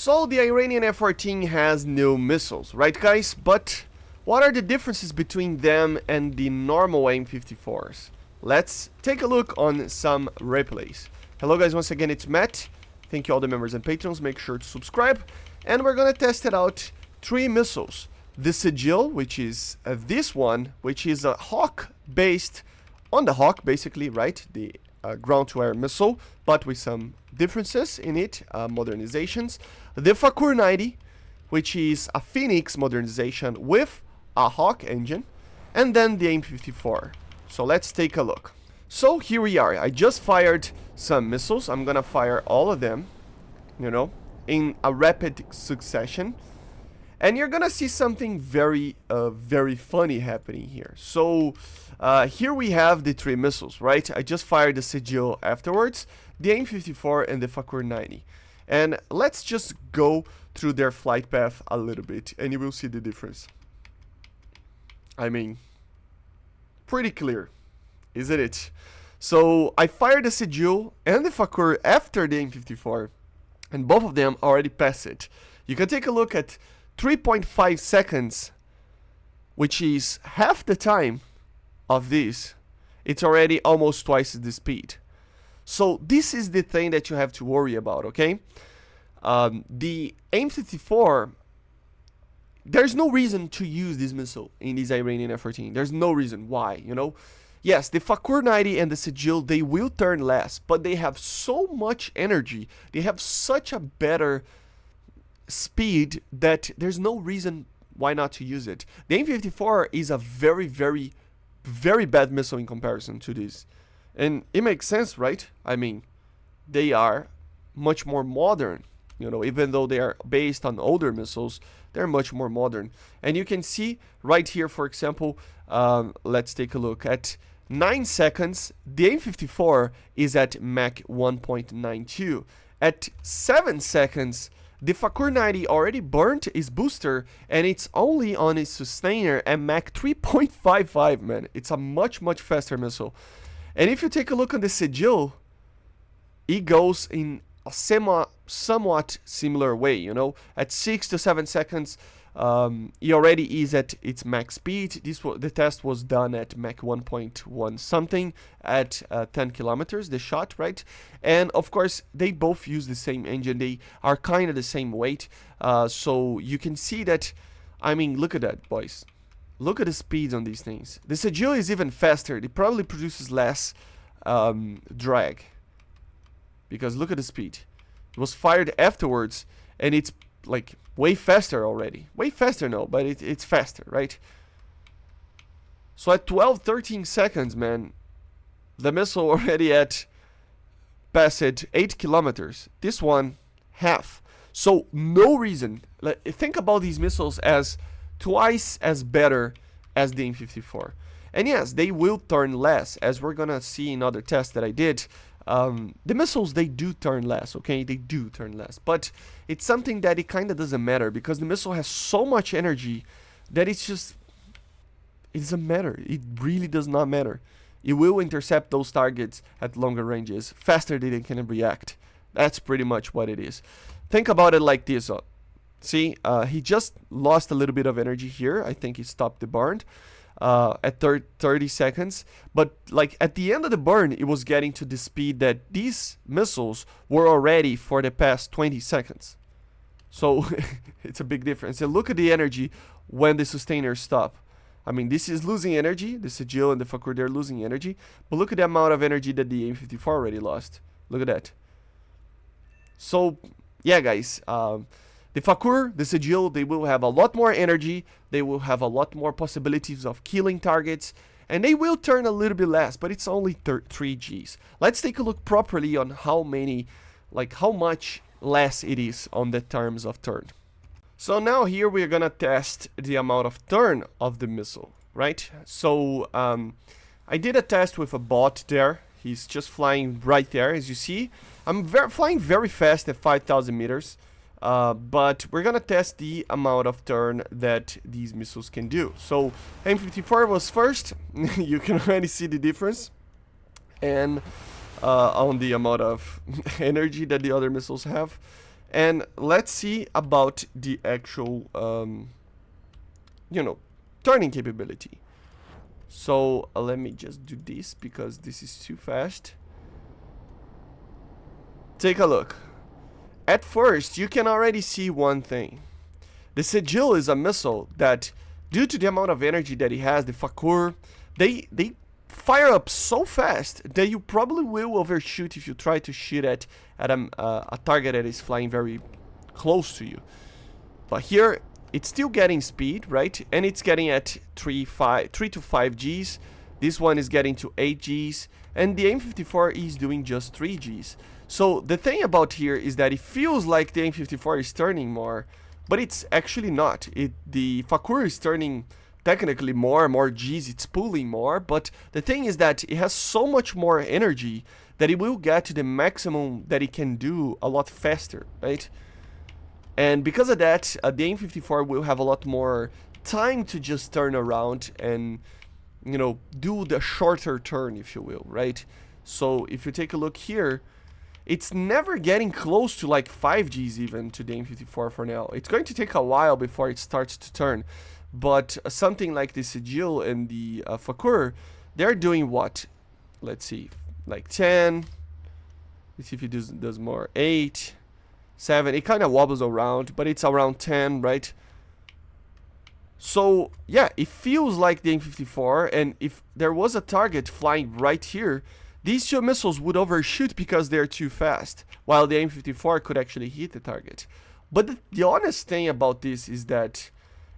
So the Iranian F-14 has new missiles, right guys? But what are the differences between them and the normal AIM-54s? Let's take a look on some replays. Hello guys, once again it's Matt. Thank you all the members and patrons, make sure to subscribe. And we're gonna test it out 3 missiles. The SEDJIL, which is this one, which is a Hawk based on the Hawk basically, right? The ground-to-air missile, but with some differences in it, modernizations. The FAKOUR-90, which is a Phoenix modernization with a Hawk engine, and then the AIM-54. So let's take a look. So here we are. I just fired some missiles. I'm gonna fire all of them, you know, in a rapid succession. And you're gonna see something very funny happening here. So here we have the 3 missiles, right? I just fired the SEDJIL afterwards, the AIM-54 and the FAKOUR-90. And let's just go through their flight path a little bit and you will see the difference. I mean, pretty clear, isn't it? So I fired the SEDJIL and the FAKOUR after the AIM-54 and both of them already passed it. You can take a look at 3.5 seconds, which is half the time of this. It's already almost twice the speed. So this is the thing that you have to worry about, okay? The AIM-54, there's no reason to use this missile in this Iranian F-14. There's no reason why, you know? Yes, the FAKOUR-90 and the SEDJIL, they will turn less, but they have so much energy. They have such a better speed that there's no reason why not to use it. The AIM-54 is a very bad missile in comparison to this. And it makes sense, right? I mean, they are much more modern, you know, even though they are based on older missiles, they're much more modern. And you can see right here, for example, let's take a look at 9 seconds. The AIM-54 is at Mach 1.92. At 7 seconds, the FAKOUR-90 already burnt its booster and it's only on its sustainer at Mach 3.55, man. It's a much faster missile. And if you take a look on the SEDJIL, it goes in a somewhat similar way, you know. At 6 to 7 seconds, it already is at its max speed. The test was done at Mach 1.1 something at 10 kilometers, the shot, right? And of course, they both use the same engine. They are kind of the same weight. So you can see that, I mean, look at that, boys. Look at the speeds on these things. The SEDJIL is even faster. It probably produces less drag. Because look at the speed. It was fired afterwards and it's like way faster already. Way faster, no, but it's faster, right? So at 12-13 seconds, man, the missile already passed 8 kilometers. This one, half. So no reason. Think about these missiles as twice as better as the AIM-54. And yes, they will turn less, as we're gonna see in other tests that I did. The missiles, they do turn less, okay? They do turn less. But it's something that it kind of doesn't matter because the missile has so much energy that it doesn't matter. It really does not matter. It will intercept those targets at longer ranges faster than they can react. That's pretty much what it is. Think about it like this. See, he just lost a little bit of energy here. I think he stopped the burn at 30 seconds. But like at the end of the burn, it was getting to the speed that these missiles were already for the past 20 seconds. So it's a big difference. And look at the energy when the sustainers stop. I mean, this is losing energy. The SEDJIL and the FAKOUR, they're losing energy. But look at the amount of energy that the AIM-54 already lost. Look at that. So, yeah, guys. The FAKOUR, the SEDJIL, they will have a lot more energy. They will have a lot more possibilities of killing targets. And they will turn a little bit less, but it's only 3 Gs. Let's take a look properly on how much less it is on the terms of turn. So now here we're gonna test the amount of turn of the missile, right? So I did a test with a bot there. He's just flying right there, as you see. I'm flying very fast at 5,000 meters. But we're gonna test the amount of turn that these missiles can do. So AIM-54 was first. You can already see the difference. And on the amount of energy that the other missiles have. And let's see about the actual, you know, turning capability. So let me just do this because this is too fast. Take a look. At first, you can already see one thing. The SEDJIL is a missile that, due to the amount of energy that it has, the FAKOUR, they fire up so fast that you probably will overshoot if you try to shoot at a target that is flying very close to you. But here, it's still getting speed, right? And it's getting at 3 to 5 Gs. This one is getting to 8 Gs. And the AIM-54 is doing just 3 Gs. So the thing about here is that it feels like the AIM-54 is turning more, but it's actually not. The FAKOUR is turning technically more Gs, it's pulling more, but the thing is that it has so much more energy that it will get to the maximum that it can do a lot faster, right? And because of that, the AIM-54 will have a lot more time to just turn around and, you know, do the shorter turn, if you will, right? So if you take a look here, it's never getting close to like 5 Gs even to the AIM-54 for now. It's going to take a while before it starts to turn. But something like the SEDJIL and the FAKOUR, they're doing what? Let's see, like 10. Let's see if it does more. 8, 7. It kind of wobbles around, but it's around 10, right? So yeah, it feels like the AIM-54, and if there was a target flying right here, these two missiles would overshoot because they're too fast, while the AIM-54 could actually hit the target. But the honest thing about this is that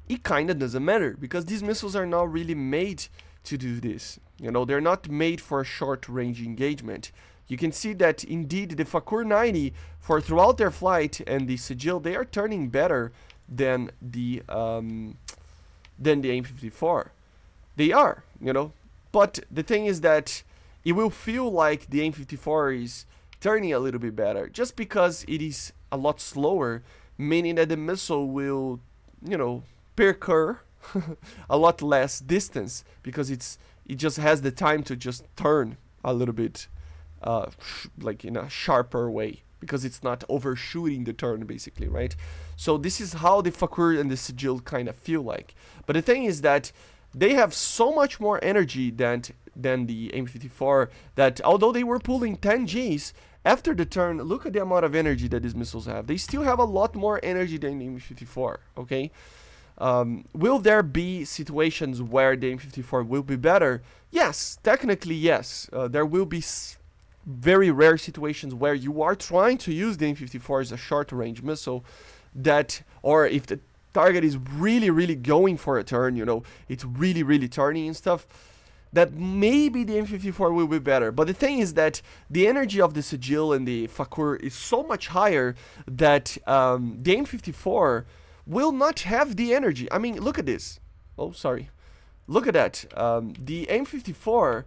it kind of doesn't matter, because these missiles are not really made to do this. You know, they're not made for a short-range engagement. You can see that indeed the FAKOUR-90, for throughout their flight, and the SEDJIL, they are turning better than the AIM-54. They are, you know. But the thing is that it will feel like the AIM-54 is turning a little bit better, just because it is a lot slower, meaning that the missile will, you know, percur a lot less distance, because it just has the time to just turn a little bit, like in a sharper way, because it's not overshooting the turn, basically, right? So this is how the FAKOUR and the SEDJIL kind of feel like. But the thing is that they have so much more energy than the AIM-54, that although they were pulling 10 Gs, after the turn, look at the amount of energy that these missiles have. They still have a lot more energy than the AIM-54, okay? Will there be situations where the AIM-54 will be better? Yes, technically yes. There will be very rare situations where you are trying to use the AIM-54 as a short-range missile, that, or if the target is really going for a turn, you know, it's really turning and stuff, that maybe the AIM-54 will be better. But the thing is that the energy of the SEDJIL and the FAKOUR is so much higher that the AIM-54 will not have the energy. I mean, look at this. Oh, sorry. Look at that. The AIM-54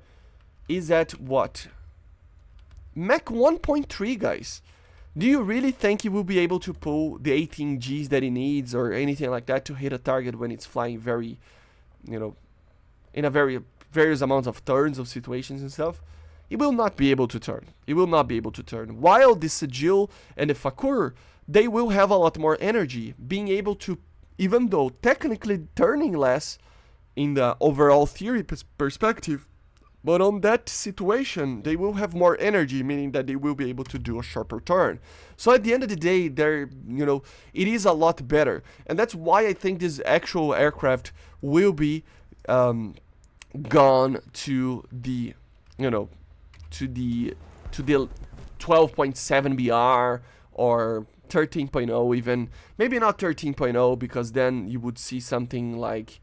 is at what? Mach 1.3, guys. Do you really think it will be able to pull the 18 Gs that it needs or anything like that to hit a target when it's flying very, you know, in a various amounts of turns of situations and stuff? It will not be able to turn. It will not be able to turn. While the SEDJIL and the FAKOUR, they will have a lot more energy, being able to, even though technically turning less in the overall theory perspective, but on that situation, they will have more energy, meaning that they will be able to do a sharper turn. So at the end of the day, they're, you know, it is a lot better. And that's why I think this actual aircraft will be gone to the, you know, to the 12.7 BR or 13.0 even. Maybe not 13.0, because then you would see something like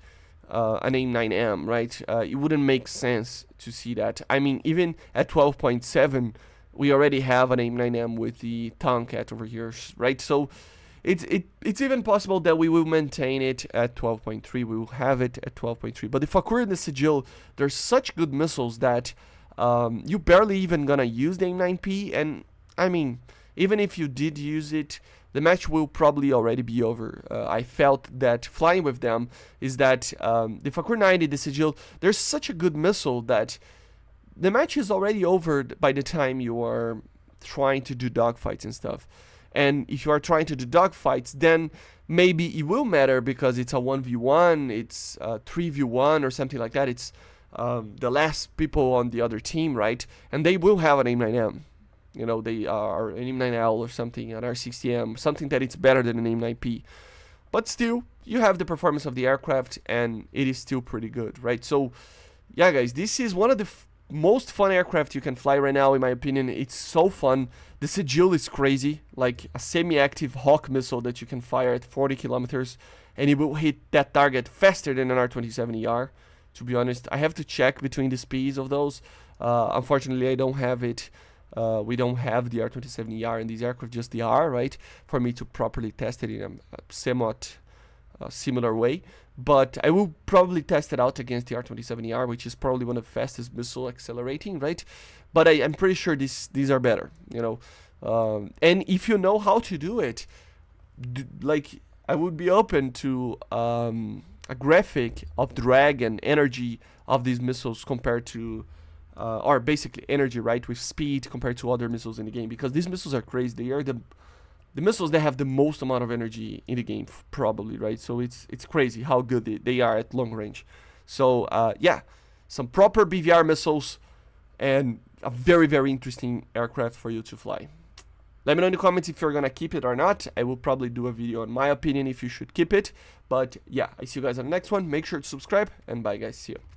an AIM-9M, right? It wouldn't make sense to see that. I mean, even at 12.7, we already have an AIM-9M with the Tomcat over here, right? So it's even possible that we will maintain it at 12.3. We will have it at 12.3. But the FAKOUR and the SEDJIL, they're such good missiles that you barely even gonna use the AIM-9P. And I mean, even if you did use it, the match will probably already be over. I felt that flying with them is that the FAKOUR-90, the SEDJIL, they're such a good missile that the match is already over by the time you are trying to do dogfights and stuff. And if you are trying to do dogfights, then maybe it will matter because it's a 1v1, it's a 3v1 or something like that. It's the last people on the other team, right? And they will have an AIM-9M. You know, they are an AIM-9L or something, an R60M, something that it's better than an AIM-9P. But still, you have the performance of the aircraft, and it is still pretty good, right? So, yeah, guys, this is one of the most fun aircraft you can fly right now, in my opinion. It's so fun. The SEDJIL is crazy, like a semi-active Hawk missile that you can fire at 40 kilometers, and it will hit that target faster than an R-27ER. To be honest, I have to check between the speeds of those. Unfortunately, I don't have it. We don't have the R-27ER in these aircraft, just the R, right? For me to properly test it in a somewhat similar way. But I will probably test it out against the R-27ER, which is probably one of the fastest missile accelerating, right? But I'm pretty sure these are better, you know. And if you know how to do it, like, I would be open to a graphic of drag and energy of these missiles compared to, or basically energy, right, with speed compared to other missiles in the game, because these missiles are crazy. They are the missiles that have the most amount of energy in the game, probably, right? So it's crazy how good they are at long range. So yeah, some proper BVR missiles and a very, very interesting aircraft for you to fly. Let me know in the comments if you're gonna keep it or not. I will probably do a video on my opinion if you should keep it. But yeah, I see you guys on the next one. Make sure to subscribe, and bye guys, see you.